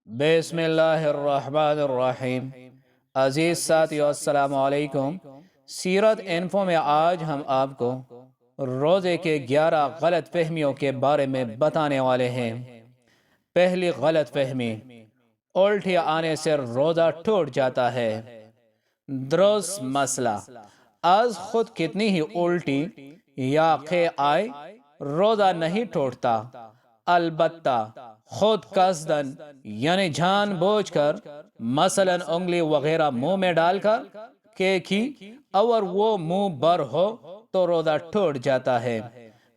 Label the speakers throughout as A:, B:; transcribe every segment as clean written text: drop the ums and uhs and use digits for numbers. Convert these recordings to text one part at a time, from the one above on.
A: بسم اللہ الرحمن الرحیم۔ عزیز ساتھیو، السلام علیکم۔ سیرت انفو میں آج ہم آپ کو روزے کے 11 غلط فہمیوں کے بارے میں بتانے والے ہیں۔ پہلی غلط فہمی، الٹی آنے سے روزہ ٹوٹ جاتا ہے۔ درست مسئلہ، از خود کتنی ہی الٹی یا قے آئے روزہ نہیں ٹوٹتا، البتہ خود قصدن یعنی جان بوجھ کر، مثلا انگلی وغیرہ منہ میں ڈال کر کی اور وہ منہ بر ہو تو روزہ ٹوٹ جاتا ہے۔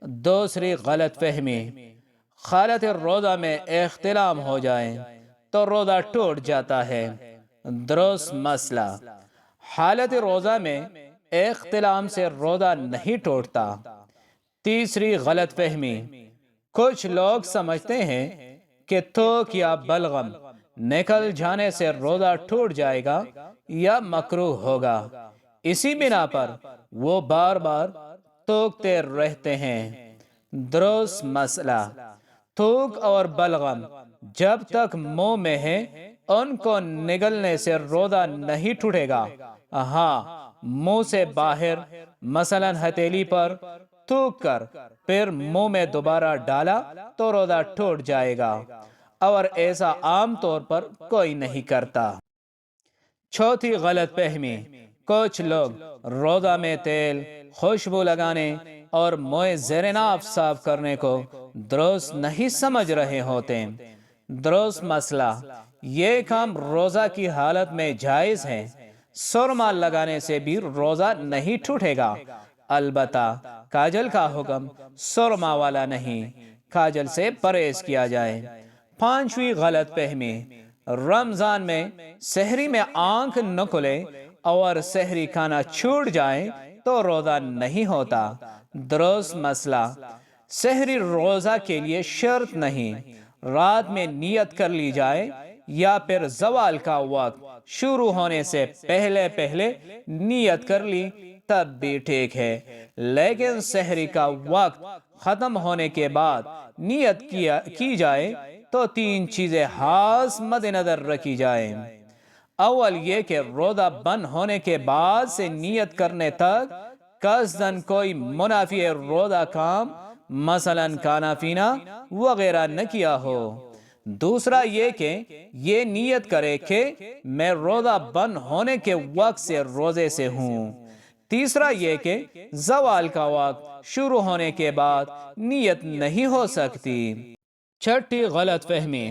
A: دوسری غلط فہمی، حالت روزہ میں اختلام ہو جائے تو روزہ ٹوٹ جاتا ہے۔ درست مسئلہ، حالت روزہ میں اختلام سے روزہ نہیں ٹوٹتا۔ تیسری غلط فہمی، کچھ لوگ سمجھتے ہیں کہ تھوک یا بلغم نکل جانے سے روزہ ٹوٹ جائے گا یا مکروہ ہوگا، اسی بنا پر وہ بار بار تھوکتے رہتے ہیں۔ درست مسئلہ، تھوک اور بلغم جب تک منہ میں ہے ان کو نگلنے سے روزہ نہیں ٹوٹے گا۔ ہاں، منہ سے باہر مثلا ہتھیلی پر تھوک کر پھر منہ میں دوبارہ ڈالا تو روزہ ٹوٹ جائے گا، اور ایسا عام طور پر کوئی نہیں کرتا۔ چوتھی غلط فہمی، کچھ لوگ روزہ میں تیل، خوشبو لگانے اور منہ زیر ناف صاف کرنے کو درست نہیں سمجھ رہے ہوتے۔ درست مسئلہ، یہ کام روزہ کی حالت میں جائز ہے۔ سرما لگانے سے بھی روزہ نہیں ٹوٹے گا، البتہ کاجل کا حکم سرما والا نہیں، کاجل سے پرہیز کیا جائے۔ پانچویں غلط فہمی، رمضان میں سحری میں آنکھ نہ کھلے اور سحری کھانا چھوٹ جائے تو روزہ نہیں ہوتا۔ درست مسئلہ، سحری روزہ کے لیے شرط نہیں، رات میں نیت کر لی جائے یا پھر زوال کا وقت شروع ہونے سے پہلے نیت کر لی تب بھی ٹھیک ہے، لیکن سحری کا وقت ختم ہونے کے بعد نیت کی جائے تو 3 چیزیں خاص مد نظر رکھی جائیں۔ اول یہ کہ روزہ بند ہونے کے بعد سے نیت کرنے تک قصداً کوئی منافی روزہ کام مثلا کھانا پینا وغیرہ نہ کیا ہو۔ دوسرا یہ کہ یہ نیت کرے کہ میں روزہ بند ہونے کے وقت سے روزے سے ہوں۔ تیسرا یہ کہ زوال کا وقت شروع ہونے کے بعد نیت نہیں ہو سکتی۔ چھٹی غلط فہمی،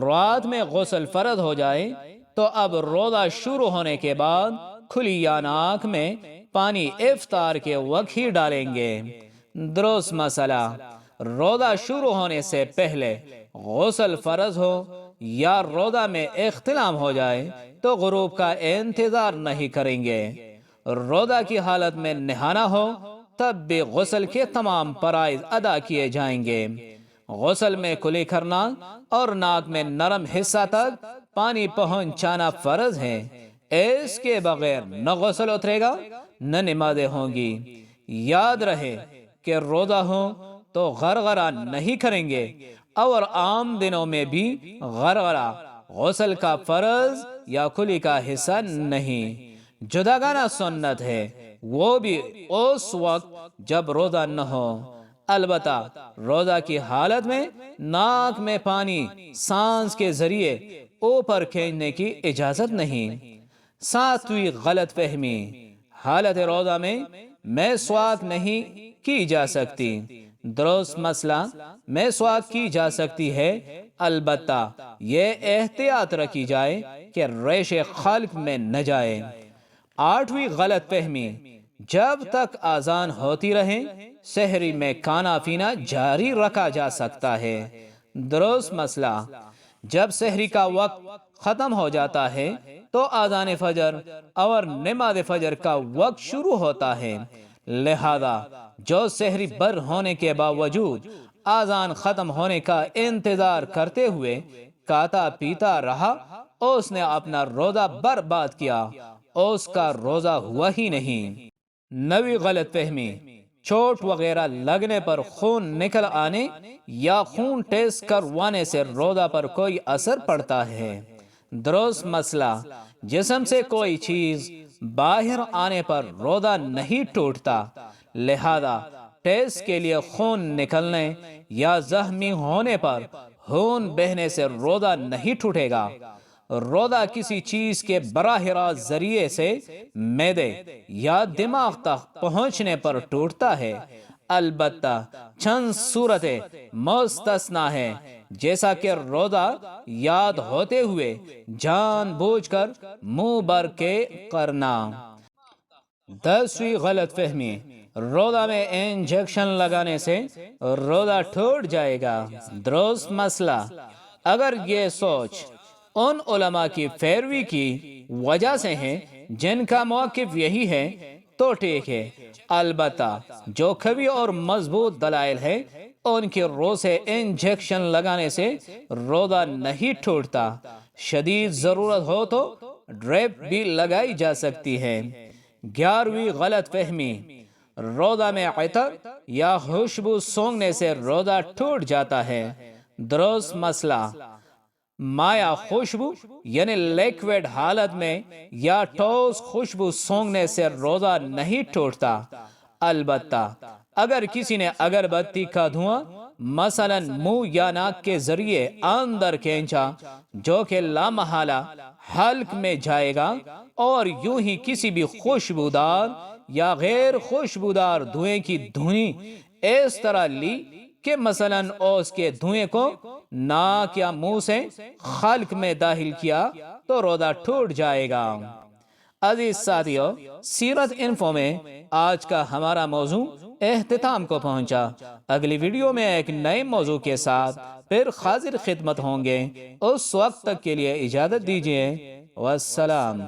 A: رات میں غسل فرض ہو جائے تو اب روزہ شروع ہونے کے بعد کھلی یا ناک میں پانی افطار کے وقت ہی ڈالیں گے۔ درست مسئلہ، روزہ شروع ہونے سے پہلے غسل فرض ہو یا روزہ میں اختلام ہو جائے تو غروب کا انتظار نہیں کریں گے۔ روزہ کی حالت میں نہانا ہو تب بھی غسل کے تمام فرائض ادا کیے جائیں گے۔ غسل میں کلی کرنا اور ناک میں نرم حصہ تک پانی پہنچانا فرض ہے، اس کے بغیر نہ غسل اترے گا نہ نمازیں ہوں گی۔ یاد رہے کہ روزہ ہو تو غرغرہ نہیں کریں گے، اور عام دنوں میں بھی غرغرہ غسل کا فرض یا کلی کا حصہ نہیں۔ جداگانہ سنت ہے، وہ بھی اس وقت جب روزہ نہ ہو، البتہ روزہ کی حالت میں ناک میں پانی سانس کے ذریعے اوپر کھینچنے کی اجازت نہیں۔ ساتویں غلط فہمی، حالت روزہ میں مسواک نہیں کی جا سکتی۔ درست مسئلہ، مسواک کی جا سکتی ہے، البتہ یہ احتیاط رکھی جائے کہ ریش خلق میں نہ جائے۔ آٹھویں غلط فہمی، جب تک اذان ہوتی رہے سحری میں کھانا پینا جاری رکھا جا سکتا ہے۔ درست مسئلہ، جب سحری کا وقت ختم ہو جاتا ہے تو اذان فجر اور نماز فجر کا وقت شروع ہوتا ہے، لہذا جو سحری بر ہونے کے باوجود اذان ختم ہونے کا انتظار کرتے ہوئے کھاتا پیتا رہا، اس نے اپنا روزہ برباد کیا، اس کا روزہ ہوا ہی نہیں۔ نویں غلط فہمی، چوٹ وغیرہ لگنے پر خون نکل آنے یا خون ٹیسٹ کروانے سے روزہ پر کوئی اثر پڑتا ہے؟ درست مسئلہ، جسم سے کوئی چیز باہر آنے پر روزہ نہیں ٹوٹتا، لہذا ٹیسٹ کے لیے خون نکلنے یا زخمی ہونے پر خون بہنے سے روزہ نہیں ٹوٹے گا۔ روزہ کسی چیز کے براہ راست ذریعے سے معدے یا دماغ تک پہنچنے پر ٹوٹتا ہے، البتہ چند صورتیں مستثنیٰ ہیں، جیسا کہ روزہ یاد ہوتے ہوئے جان بوجھ کر منہ بھر کے کرنا۔ 10ویں غلط فہمی، روزہ میں انجیکشن لگانے سے روزہ ٹوٹ جائے گا۔ درست مسئلہ، اگر یہ سوچ ان علماء کی پیروی کی وجہ سے ہے جن کا موقف یہی ہے تو ٹھیک ہے، البتہ جو قوی اور مضبوط دلائل ہے ان کی روح سے انجیکشن لگانے سے روزہ نہیں ٹوٹتا۔ شدید ضرورت ہو تو ڈریپ بھی لگائی جا سکتی ہے۔ 11ویں غلط فہمی، روزہ میں عطر یا خوشبو سونگھنے سے روزہ ٹوٹ جاتا ہے۔ درست مسئلہ، مائع خوشبو یعنی لیکوڈ حالت میں یا ٹھوس خوشبو سونگھنے سے روزہ نہیں ٹوٹتا، البتہ اگر کسی نے اگربتی کا دھواں مثلا منہ یا ناک کے ذریعے اندر کھینچا جو کہ لامحالہ حلق میں جائے گا، اور یوں ہی کسی بھی خوشبودار یا غیر خوشبودار دھوئیں کی دھنی اس طرح لی کہ مثلا اس کے دھوئیں کو ناک یا منہ سے خلق میں داخل کیا تو روزہ ٹوٹ جائے گا۔ عزیز ساتھیو، سیرت انفو میں آج کا ہمارا موضوع اختتام کو پہنچا۔ اگلی ویڈیو میں ایک نئے موضوع کے ساتھ پھر حاضر خدمت ہوں گے۔ اس وقت تک کے لیے اجازت دیجیے، والسلام۔